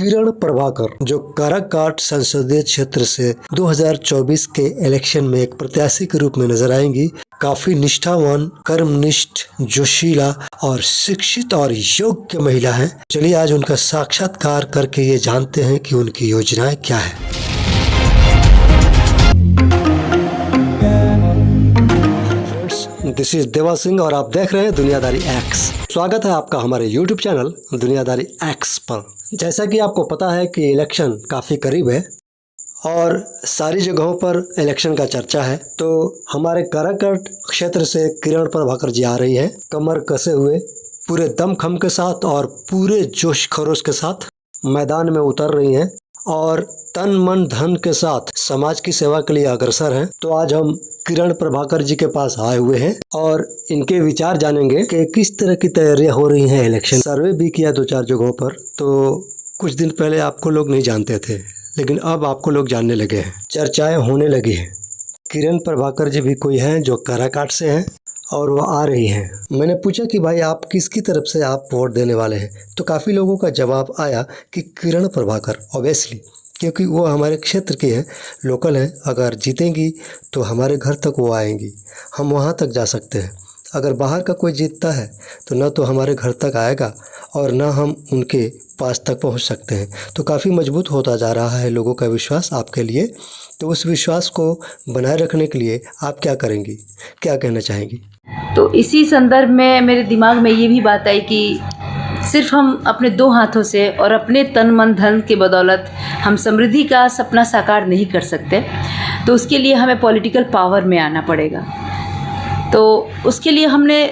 किरण प्रभाकर जो काराकाट संसदीय क्षेत्र से 2024 के इलेक्शन में एक प्रत्याशी के रूप में नजर आएंगी। काफी निष्ठावान, कर्मनिष्ठ, जोशीला और शिक्षित और योग्य महिला हैं। चलिए आज उनका साक्षात्कार करके ये जानते हैं कि उनकी योजनाएं क्या है। दिस इज देवा सिंह और आप देख रहे हैं दुनियादारी एक्स। स्वागत है आपका हमारे YouTube चैनल दुनियादारी एक्स पर। जैसा कि आपको पता है कि इलेक्शन काफ़ी करीब है और सारी जगहों पर इलेक्शन का चर्चा है, तो हमारे काराकाट क्षेत्र से किरण प्रभाकर जी आ रही है, कमर कसे हुए, पूरे दमखम के साथ और पूरे जोश खरोश के साथ मैदान में उतर रही हैं और तन मन धन के साथ समाज की सेवा के लिए अग्रसर हैं। तो आज हम किरण प्रभाकर जी के पास आए हुए हैं और इनके विचार जानेंगे कि किस तरह की तैयारियां हो रही हैं। इलेक्शन सर्वे भी किया 2-4 जगहों पर, तो कुछ दिन पहले आपको लोग नहीं जानते थे, लेकिन अब आपको लोग जानने लगे हैं, चर्चाएं होने लगी हैं। किरण प्रभाकर जी भी कोई हैं जो काराकाट से हैं और वो आ रही हैं। मैंने पूछा कि भाई आप किसकी तरफ से आप वोट देने वाले हैं, तो काफ़ी लोगों का जवाब आया कि किरण प्रभाकर, ऑब्वियसली, क्योंकि वो हमारे क्षेत्र की है, लोकल है। अगर जीतेंगी तो हमारे घर तक वो आएंगी, हम वहाँ तक जा सकते हैं। अगर बाहर का कोई जीतता है तो ना तो हमारे घर तक आएगा और ना हम उनके पास तक पहुँच सकते हैं। तो काफ़ी मजबूत होता जा रहा है लोगों का विश्वास आपके लिए। तो उस विश्वास को बनाए रखने के लिए आप क्या करेंगी, क्या कहना चाहेंगी? तो इसी संदर्भ में मेरे दिमाग में ये भी बात आई कि सिर्फ हम अपने 2 हाथों से और अपने तन मन धन के बदौलत हम समृद्धि का सपना साकार नहीं कर सकते। तो उसके लिए हमें पॉलिटिकल पावर में आना पड़ेगा। तो उसके लिए हमने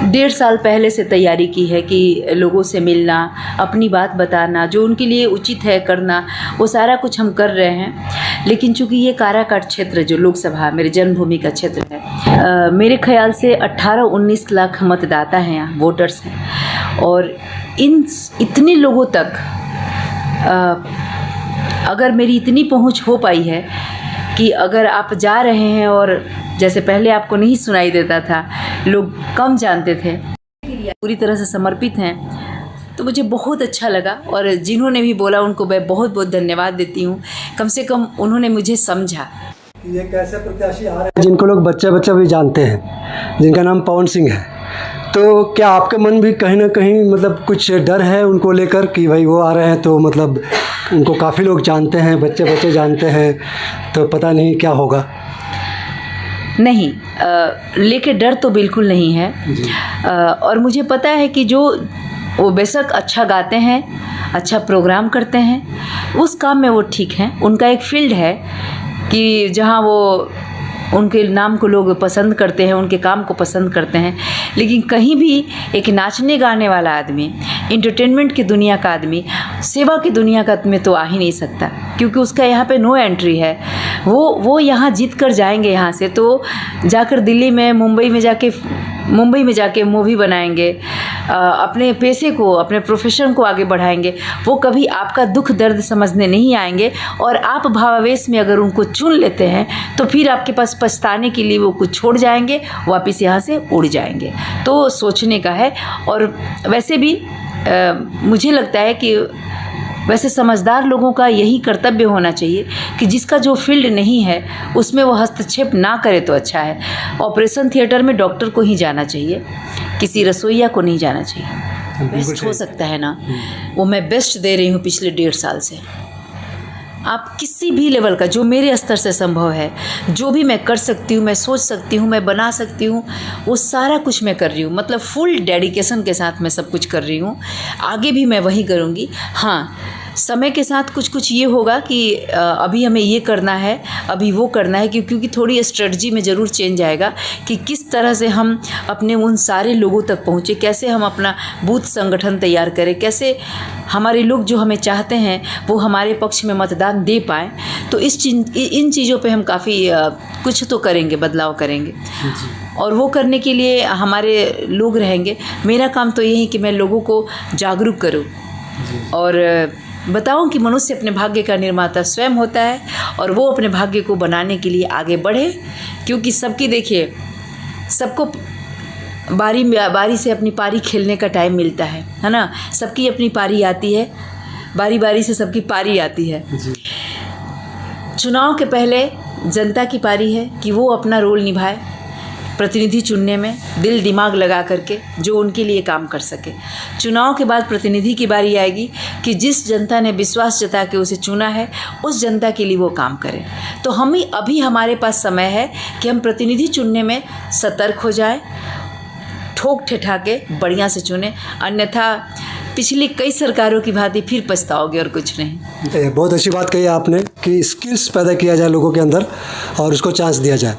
1.5 साल पहले से तैयारी की है कि लोगों से मिलना, अपनी बात बताना, जो उनके लिए उचित है करना, वो सारा कुछ हम कर रहे हैं। लेकिन चूंकि ये काराकाट क्षेत्र जो लोकसभा मेरे जन्मभूमि का क्षेत्र है, मेरे ख्याल से 18-19 लाख मतदाता हैं, यहाँ वोटर्स हैं। और इतने लोगों तक अगर मेरी इतनी पहुंच हो पाई है कि अगर आप जा रहे हैं और जैसे पहले आपको नहीं सुनाई देता था, लोग कम जानते थे, पूरी तरह से समर्पित हैं, तो मुझे बहुत अच्छा लगा। और जिन्होंने भी बोला उनको मैं बहुत बहुत धन्यवाद देती हूँ। कम से कम उन्होंने मुझे समझा। ये कैसे प्रत्याशी आ रहे हैं जिनको लोग बच्चा भी जानते हैं, जिनका नाम पवन सिंह है, तो क्या आपके मन भी कहीं ना कहीं मतलब कुछ डर है उनको लेकर कि भाई वो आ रहे हैं तो मतलब उनको काफ़ी लोग जानते हैं, बच्चे जानते हैं, तो पता नहीं क्या होगा? नहीं, लेके डर तो बिल्कुल नहीं है। और मुझे पता है कि जो वो बेशक अच्छा गाते हैं, अच्छा प्रोग्राम करते हैं, उस काम में वो ठीक हैं। उनका एक फील्ड है कि जहाँ वो उनके नाम को लोग पसंद करते हैं, उनके काम को पसंद करते हैं। लेकिन कहीं भी एक नाचने गाने वाला आदमी, इंटरटेनमेंट की दुनिया का आदमी, सेवा की दुनिया का में तो आ ही नहीं सकता, क्योंकि उसका यहाँ पे नो एंट्री है। वो यहाँ जीत कर जाएंगे, यहाँ से तो जाकर दिल्ली में, मुंबई में जाके मूवी बनाएंगे, अपने पेशे को, अपने प्रोफेशन को आगे बढ़ाएंगे। वो कभी आपका दुख दर्द समझने नहीं आएंगे। और आप भावावेश में अगर उनको चुन लेते हैं तो फिर आपके पास पछताने के लिए वो कुछ छोड़ जाएंगे, वापस यहाँ से उड़ जाएंगे। तो सोचने का है। और वैसे भी मुझे लगता है कि वैसे समझदार लोगों का यही कर्तव्य होना चाहिए कि जिसका जो फील्ड नहीं है उसमें वो हस्तक्षेप ना करे तो अच्छा है। ऑपरेशन थिएटर में डॉक्टर को ही जाना चाहिए, किसी रसोइया को नहीं जाना चाहिए। बेस्ट हो सकता है ना, वो मैं बेस्ट दे रही हूँ पिछले 1.5 साल से। आप किसी भी लेवल का, जो मेरे स्तर से संभव है, जो भी मैं कर सकती हूँ, मैं सोच सकती हूँ, मैं बना सकती हूँ, वो सारा कुछ मैं कर रही हूँ। मतलब फुल डेडिकेशन के साथ मैं सब कुछ कर रही हूँ। आगे भी मैं वही करूँगी। हाँ, समय के साथ कुछ ये होगा कि अभी हमें ये करना है, अभी वो करना है, क्योंकि थोड़ी स्ट्रेटजी में ज़रूर चेंज आएगा कि किस तरह से हम अपने उन सारे लोगों तक पहुँचे, कैसे हम अपना बूथ संगठन तैयार करें, कैसे हमारे लोग जो हमें चाहते हैं वो हमारे पक्ष में मतदान दे पाएँ। तो इन चीज़ों पे हम काफ़ी कुछ तो करेंगे, बदलाव करेंगे। और वो करने के लिए हमारे लोग रहेंगे। मेरा काम तो यही कि मैं लोगों को जागरूक करूं और बताऊं कि मनुष्य अपने भाग्य का निर्माता स्वयं होता है और वो अपने भाग्य को बनाने के लिए आगे बढ़े। क्योंकि सबकी, देखिए, सबको बारी से अपनी पारी खेलने का टाइम मिलता है ना। सबकी अपनी पारी आती है बारी बारी से सबकी पारी आती है। चुनाव के पहले जनता की पारी है कि वो अपना रोल निभाए, प्रतिनिधि चुनने में दिल दिमाग लगा करके जो उनके लिए काम कर सके। चुनाव के बाद प्रतिनिधि की बारी आएगी कि जिस जनता ने विश्वास जता के उसे चुना है उस जनता के लिए वो काम करे। तो अभी हमारे पास समय है कि हम प्रतिनिधि चुनने में सतर्क हो जाएं, ठोक ठिठा के बढ़िया से चुने, अन्यथा पिछली कई सरकारों की भांति फिर पछताओगे और कुछ नहीं। बहुत अच्छी बात कही आपने कि स्किल्स पैदा किया जाए लोगों के अंदर और उसको चांस दिया जाए।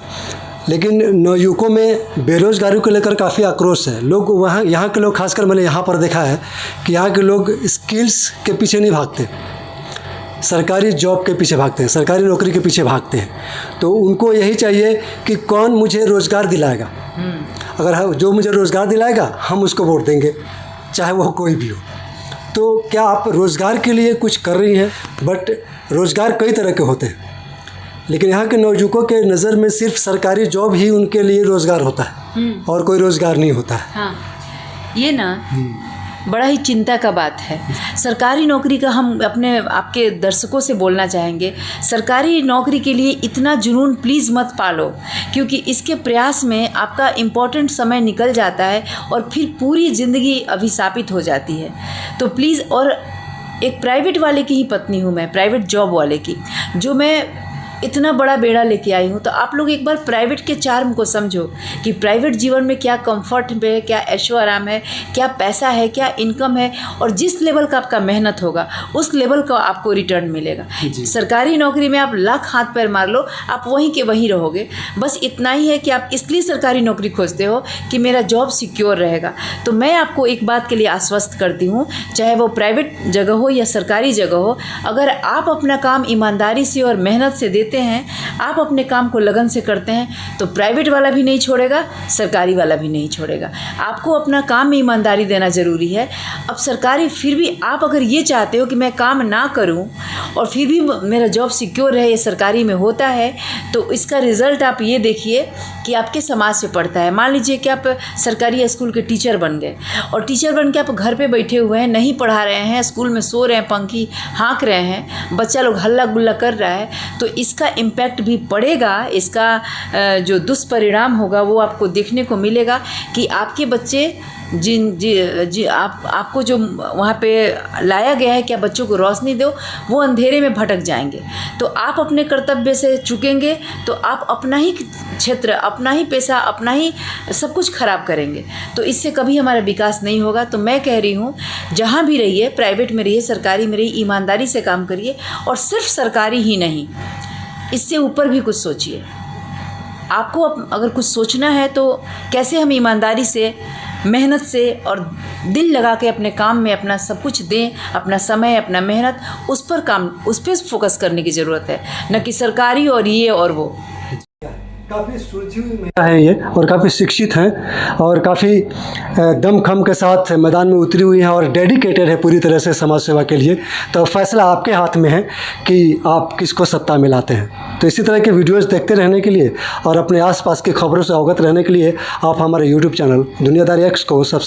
लेकिन नवयुवकों में बेरोज़गारी को लेकर काफ़ी आक्रोश है। लोग यहाँ के लोग, खासकर मैंने यहाँ पर देखा है कि यहाँ के लोग स्किल्स के पीछे नहीं भागते, सरकारी जॉब के पीछे भागते हैं, सरकारी नौकरी के पीछे भागते हैं। तो उनको यही चाहिए कि कौन मुझे रोज़गार दिलाएगा, अगर जो मुझे रोज़गार दिलाएगा हम उसको वोट देंगे, चाहे वो कोई भी हो। तो क्या आप रोज़गार के लिए कुछ कर रही हैं? बट रोज़गार कई तरह के होते हैं, लेकिन यहाँ के नौजुवकों के नज़र में सिर्फ सरकारी जॉब ही उनके लिए रोज़गार होता है और कोई रोज़गार नहीं होता है। हाँ, ये ना बड़ा ही चिंता का बात है। सरकारी नौकरी का हम अपने आपके दर्शकों से बोलना चाहेंगे, सरकारी नौकरी के लिए इतना जुनून प्लीज़ मत पालो, क्योंकि इसके प्रयास में आपका इम्पोर्टेंट समय निकल जाता है और फिर पूरी ज़िंदगी अभिशापित हो जाती है। तो प्लीज़, और एक प्राइवेट वाले की ही पत्नी हूँ मैं, प्राइवेट जॉब वाले की, जो मैं इतना बड़ा बेड़ा लेके आई हूँ। तो आप लोग एक बार प्राइवेट के चार्म को समझो कि प्राइवेट जीवन में क्या कंफर्ट है, क्या ऐशो आराम है, क्या पैसा है, क्या इनकम है, और जिस लेवल का आपका मेहनत होगा उस लेवल का आपको रिटर्न मिलेगा। सरकारी नौकरी में आप लाख हाथ पैर मार लो, आप वहीं के वहीं रहोगे। बस इतना ही है कि आप इसलिए सरकारी नौकरी खोजते हो कि मेरा जॉब सिक्योर रहेगा। तो मैं आपको एक बात के लिए आश्वस्त करती हूँ, चाहे वो प्राइवेट जगह हो या सरकारी जगह हो, अगर आप अपना काम ईमानदारी से और मेहनत से देते हैं, आप अपने काम को लगन से करते हैं, तो प्राइवेट वाला भी नहीं छोड़ेगा, सरकारी वाला भी नहीं छोड़ेगा। आपको अपना काम में ईमानदारी देना ज़रूरी है। अब सरकारी, फिर भी आप अगर ये चाहते हो कि मैं काम ना करूं और फिर भी मेरा जॉब सिक्योर रहे, ये सरकारी में होता है, तो इसका रिज़ल्ट आप ये देखिए कि आपके समाज से पड़ता है। मान लीजिए कि आप सरकारी स्कूल के टीचर बन गए और टीचर बन के आप घर पे बैठे हुए हैं, नहीं पढ़ा रहे हैं, स्कूल में सो रहे हैं, पंखी हाँक रहे हैं, बच्चा लोग हल्ला गुल्ला कर रहा है, तो इसका इम्पैक्ट भी पड़ेगा। इसका जो दुष्परिणाम होगा वो आपको देखने को मिलेगा कि आपके बच्चे आपको जो वहाँ पे लाया गया है कि आप बच्चों को रोशनी दो, वो अंधेरे में भटक जाएंगे। तो आप अपने कर्तव्य से चूकेंगे तो आप अपना ही क्षेत्र, अपना ही पैसा, अपना ही सब कुछ खराब करेंगे। तो इससे कभी हमारा विकास नहीं होगा। तो मैं कह रही हूँ, जहाँ भी रहिए, प्राइवेट में रहिए, सरकारी में रहिए, ईमानदारी से काम करिए, और सिर्फ सरकारी ही नहीं, इससे ऊपर भी कुछ सोचिए। आपको अगर कुछ सोचना है तो कैसे हम ईमानदारी से, मेहनत से और दिल लगा के अपने काम में अपना सब कुछ दें, अपना समय, अपना मेहनत, उस पर फोकस करने की ज़रूरत है, न कि सरकारी और ये और वो। काफ़ी सुलझी हुई महिला है ये, और काफ़ी शिक्षित हैं और काफ़ी दमखम के साथ मैदान में उतरी हुई हैं और डेडिकेटेड है पूरी तरह से समाज सेवा के लिए। तो फैसला आपके हाथ में है कि आप किसको सत्ता में लाते हैं। तो इसी तरह के वीडियोस देखते रहने के लिए और अपने आसपास की खबरों से अवगत रहने के लिए आप हमारे यूट्यूब चैनल दुनियादारी एक्स को सब्सक्राइब